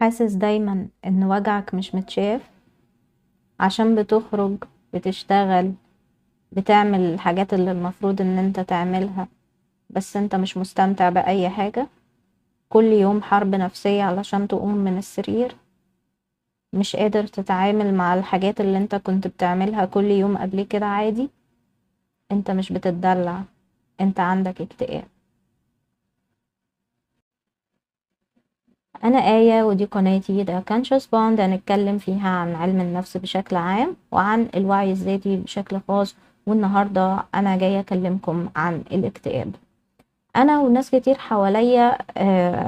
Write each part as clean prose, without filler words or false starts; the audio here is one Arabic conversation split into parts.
حاسس دايما ان وجعك مش متشاف عشان بتخرج، بتشتغل، بتعمل الحاجات اللي المفروض ان انت تعملها، بس انت مش مستمتع بأي حاجة. كل يوم حرب نفسية علشان تقوم من السرير. مش قادر تتعامل مع الحاجات اللي انت كنت بتعملها كل يوم قبل كده عادي. انت مش بتتدلع، انت عندك اكتئاب. أنا آية ودي قناتي The Conscious Bond، هنتكلم فيها عن علم النفس بشكل عام وعن الوعي الذاتي بشكل خاص. والنهاردة أنا جاية أكلمكم عن الاكتئاب. أنا وناس كتير حواليا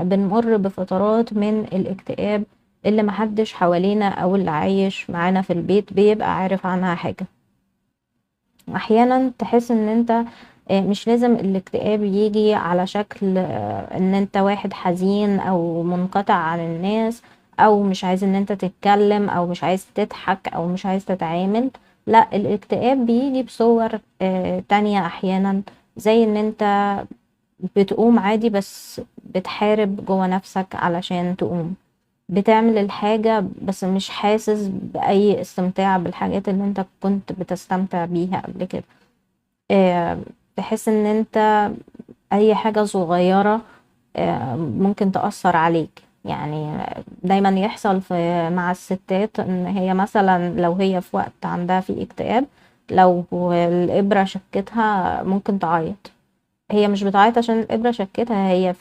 بنمر بفترات من الاكتئاب اللي محدش حوالينا أو اللي عايش معانا في البيت بيبقى عارف عنها حاجة. احيانا تحس ان انت مش لازم الاكتئاب يجي على شكل ان انت واحد حزين او منقطع عن الناس، او مش عايز ان انت تتكلم، او مش عايز تضحك، او مش عايز تتعامل. لا، الاكتئاب بيجي بصور تانية احيانا، زي ان انت بتقوم عادي بس بتحارب جوه نفسك علشان تقوم. بتعمل الحاجة بس مش حاسس بأي استمتاع بالحاجات اللي انت كنت بتستمتع بيها قبل كده. آه، تحس ان انت اي حاجة صغيرة ممكن تأثر عليك. يعني دايما يحصل مع الستات ان هي مثلا لو هي في وقت عندها في اكتئاب، لو الإبرة شكتها ممكن تعيط. هي مش بتعيط عشان الإبرة شكتها، هي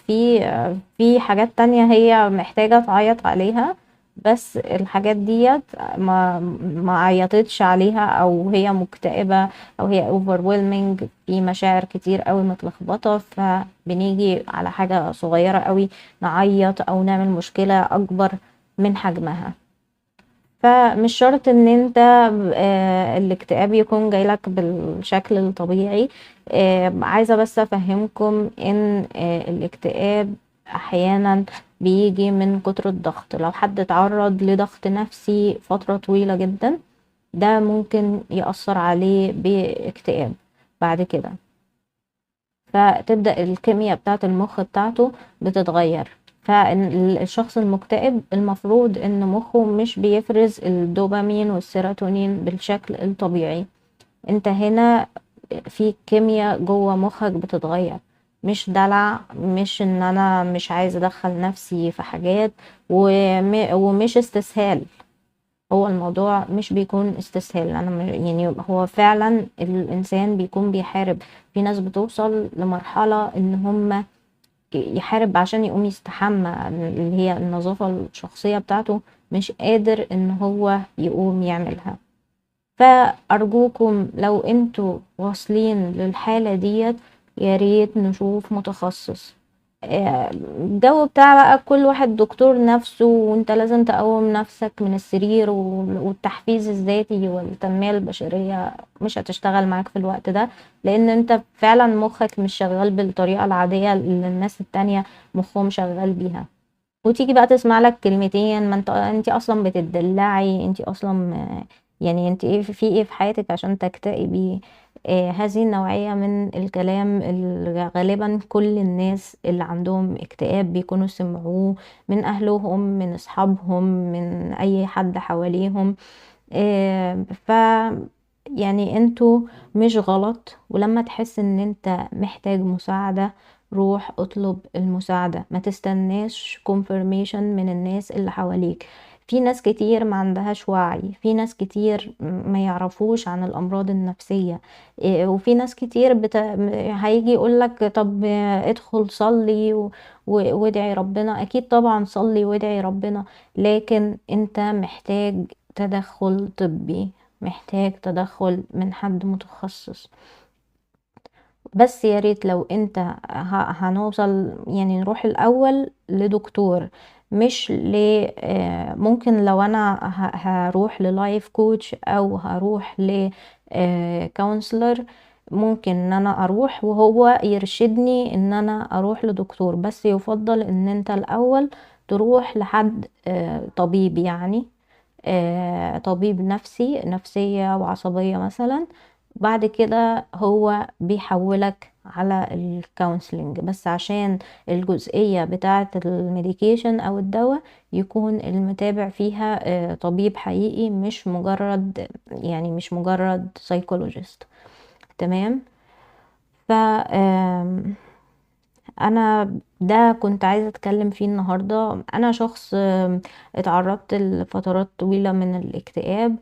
في حاجات تانية هي محتاجة تعيط عليها، بس الحاجات ديت ما عيطتش عليها، او هي مكتئبة، او هي overwhelming، في مشاعر كتير قوي متلخبطة، فبنيجي على حاجة صغيرة قوي نعيط او نعمل مشكلة اكبر من حجمها. فمش شرط ان انت الاكتئاب يكون جايلك بالشكل الطبيعي. عايزة بس افهمكم ان الاكتئاب احيانا بيجي من كتر الضغط. لو حد اتعرض لضغط نفسي فترة طويلة جدا، ده ممكن يأثر عليه باكتئاب بعد كده. فتبدأ الكيمياء بتاعة المخ بتاعته بتتغير. فالشخص المكتئب المفروض ان مخه مش بيفرز الدوبامين والسيروتونين بالشكل الطبيعي. انت هنا في كيمياء جوه مخك بتتغير. مش دلع، مش ان انا مش عايز ادخل نفسي في حاجات، ومش استسهال. هو الموضوع مش بيكون استسهال. انا يعني هو فعلا الانسان بيكون بيحارب. في ناس بتوصل لمرحلة ان هم يحارب عشان يقوم يستحمى، اللي هي النظافة الشخصية بتاعته، مش قادر ان هو يقوم يعملها. فأرجوكم لو انتوا واصلين للحالة ديت، ياريت نشوف متخصص. الجو بتاع بقى كل واحد دكتور نفسه، وانت لازم تقوم نفسك من السرير، والتحفيز الذاتي والتنمية البشرية مش هتشتغل معاك في الوقت ده، لان انت فعلا مخك مش شغال بالطريقة العادية اللي الناس التانية مخهم شغال بيها. وتيجي بقى تسمع لك كلمتين: ما انت اصلا بتدلعي، انت اصلا يعني انت ايه في ايه في حياتك عشان تكتئبي. هذه النوعية من الكلام اللي غالبا كل الناس اللي عندهم اكتئاب بيكونوا سمعوه من اهلهم، من اصحابهم، من اي حد حواليهم. ف يعني انتوا مش غلط، ولما تحس ان انت محتاج مساعدة، روح اطلب المساعدة. ما تستناش confirmation من الناس اللي حواليك. في ناس كتير ما عندهاش وعي، في ناس كتير ما يعرفوش عن الأمراض النفسية. وفي ناس كتير هيجي يقولك: طب ادخل صلي وادعي ربنا. أكيد طبعا صلي وادعي ربنا، لكن انت محتاج تدخل طبي، محتاج تدخل من حد متخصص. بس يا ريت لو انت هنوصل، يعني نروح الاول لدكتور، مش ممكن لو انا هروح للايف كوتش او هروح ل كونسلر، ممكن ان انا اروح وهو يرشدني ان انا اروح لدكتور. بس يفضل ان انت الاول تروح لحد طبيب، يعني طبيب نفسية وعصبية مثلا، بعد كده هو بيحولك على الكونسلنج، بس عشان الجزئية بتاعة الميديكيشن او الدواء يكون المتابع فيها طبيب حقيقي، مش مجرد يعني مش مجرد سايكولوجيست. تمام. ف انا ده كنت عايزة اتكلم فيه النهاردة. انا شخص اتعرضت لفترات طويلة من الاكتئاب،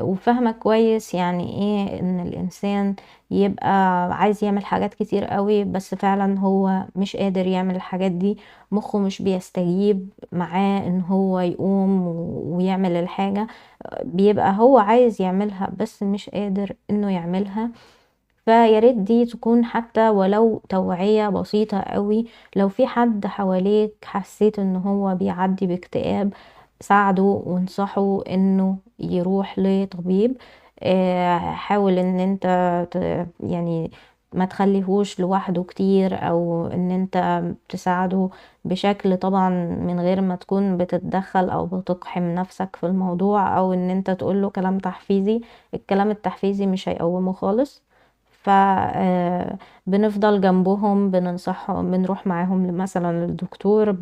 وفاهمة كويس يعني ايه ان الانسان يبقى عايز يعمل حاجات كتير قوي، بس فعلا هو مش قادر يعمل الحاجات دي. مخه مش بيستجيب معاه ان هو يقوم ويعمل الحاجة. بيبقى هو عايز يعملها بس مش قادر انه يعملها. فياريت دي تكون حتى ولو توعية بسيطة قوي. لو في حد حواليك حسيت ان هو بيعدي باكتئاب، ساعده وانصحه انه يروح لطبيب. حاول ان انت يعني ما تخليهوش لوحده كتير، او ان انت تساعده بشكل طبعا من غير ما تكون بتتدخل او بتقحم نفسك في الموضوع، او ان انت تقوله كلام تحفيزي. الكلام التحفيزي مش هيقومه خالص. ف بنفضل جنبهم، بننصحهم، بنروح معاهم مثلا للدكتور،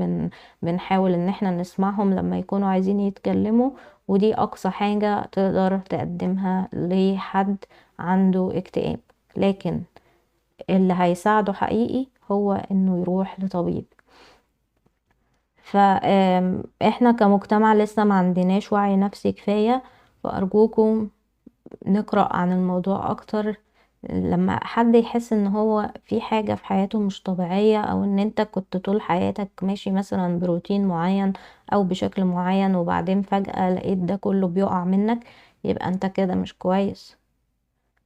بنحاول ان احنا نسمعهم لما يكونوا عايزين يتكلموا. ودي اقصى حاجة تقدر تقدمها لحد عنده اكتئاب. لكن اللي هيساعده حقيقي هو انه يروح لطبيب. فاحنا كمجتمع لسه ما عندناش وعي نفسي كفاية. فارجوكم نقرأ عن الموضوع اكتر. لما حد يحس ان هو في حاجة في حياته مش طبيعية، او ان انت كنت طول حياتك ماشي مثلا بروتين معين او بشكل معين، وبعدين فجأة لقيت ده كله بيقع منك، يبقى انت كده مش كويس.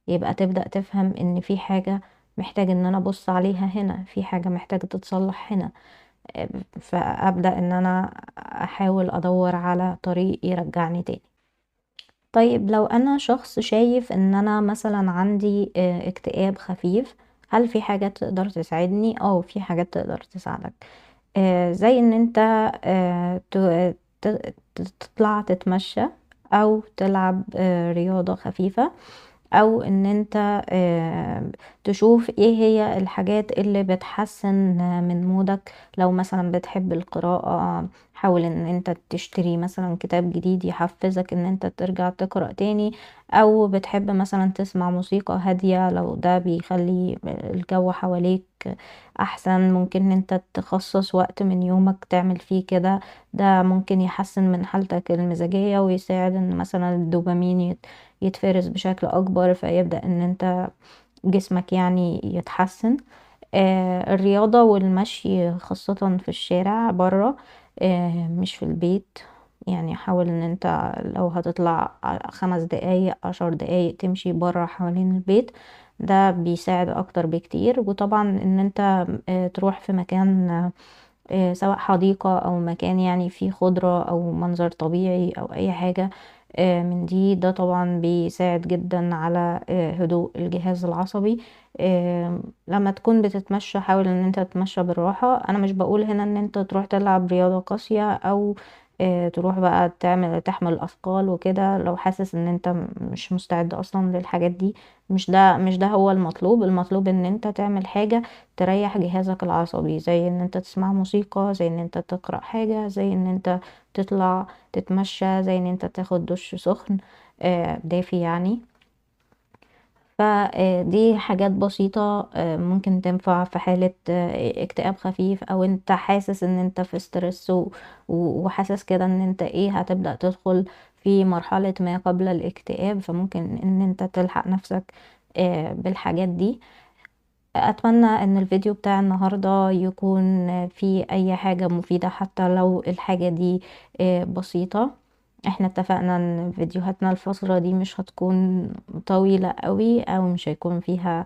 يبقى تبدأ تفهم ان في حاجة محتاج ان انا ابص عليها هنا، في حاجة محتاجة تتصلح هنا. فأبدأ ان انا احاول ادور على طريق يرجعني تاني. طيب لو انا شخص شايف ان انا مثلا عندي اكتئاب خفيف، هل في حاجات تقدر تساعدني؟ في حاجات تقدر تساعدك. زي ان انت تطلع تتمشى، او تلعب رياضة خفيفة، او ان انت تشوف ايه هي الحاجات اللي بتحسن من مودك. لو مثلا بتحب القراءة، حاول ان انت تشتري مثلا كتاب جديد يحفزك ان انت ترجع تقرأ تاني. او بتحب مثلا تسمع موسيقى هادية، لو ده بيخلي الجو حواليك احسن، ممكن ان انت تخصص وقت من يومك تعمل فيه كده. ده ممكن يحسن من حالتك المزاجية، ويساعد ان مثلا الدوبامين يتفرز بشكل اكبر، فيبدأ ان انت جسمك يعني يتحسن. الرياضة والمشي خاصة في الشارع برا، مش في البيت. يعني حاول ان انت لو هتطلع 5 دقايق 10 دقايق تمشي برا حوالين البيت، ده بيساعد اكتر بكتير. وطبعا ان انت تروح في مكان، سواء حديقة او مكان يعني فيه خضرة او منظر طبيعي او اي حاجة من دي، ده طبعا بيساعد جدا على هدوء الجهاز العصبي. لما تكون بتتمشى حاول ان انت تتمشى بالراحة. انا مش بقول هنا ان انت تروح تلعب رياضة قاسية، او تروح بقى تحمل اثقال وكده. لو حاسس ان انت مش مستعد اصلا للحاجات دي، مش ده هو المطلوب. المطلوب ان انت تعمل حاجة تريح جهازك العصبي، زي ان انت تسمع موسيقى، زي ان انت تقرأ حاجة، زي ان انت تطلع تتمشى، زي ان انت تاخد دش سخن دافي يعني. فدي حاجات بسيطة ممكن تنفع في حالة اكتئاب خفيف، او انت حاسس ان انت في ستريس وحاسس كده ان انت هتبدأ تدخل في مرحلة ما قبل الاكتئاب. فممكن ان انت تلحق نفسك بالحاجات دي. اتمنى ان الفيديو بتاع النهاردة يكون فيه اي حاجة مفيدة، حتى لو الحاجة دي بسيطة. احنا اتفقنا ان فيديوهاتنا الفترة دي مش هتكون طويلة قوي، او مش هيكون فيها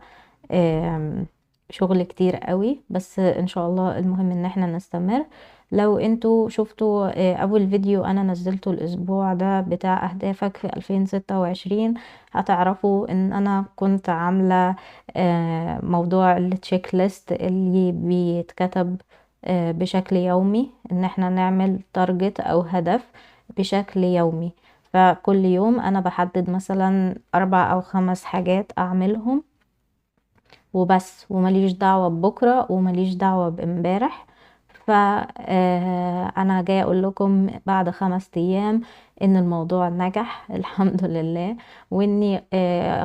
آم، شغل كتير قوي، بس ان شاء الله المهم ان احنا نستمر. لو انتوا شفتوا اول فيديو انا نزلته الاسبوع ده بتاع اهدافك في 2026، هتعرفوا ان انا كنت عاملة موضوع التشيك ليست اللي بيتكتب بشكل يومي، ان احنا نعمل تارجت او هدف بشكل يومي. فكل يوم انا بحدد مثلا 4 أو 5 حاجات اعملهم وبس، ومليش دعوة ببكرة ومليش دعوة بامبارح. انا جاي اقول لكم بعد 5 ايام ان الموضوع نجح الحمد لله، واني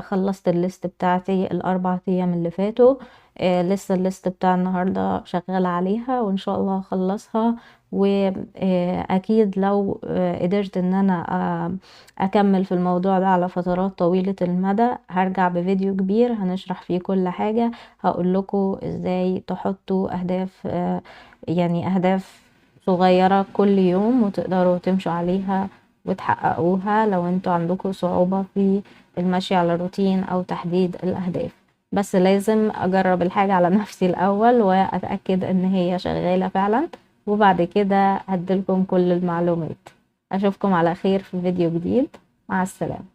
خلصت الليست بتاعتي ال4 ايام اللي فاتوا. لسه الليست بتاع النهاردة شغالة عليها وان شاء الله اخلصها. واكيد لو قدرت ان انا اكمل في الموضوع ده على فترات طويلة المدى، هرجع بفيديو كبير هنشرح فيه كل حاجة. هقول لكم ازاي تحطوا اهداف، يعني اهداف صغيرة كل يوم وتقدروا تمشوا عليها وتحققوها لو انتوا عندكم صعوبة في المشي على روتين او تحديد الاهداف. بس لازم اجرب الحاجة على نفسي الاول واتأكد ان هي شغالة فعلا، وبعد كده هديلكم كل المعلومات. اشوفكم على خير في فيديو جديد. مع السلامة.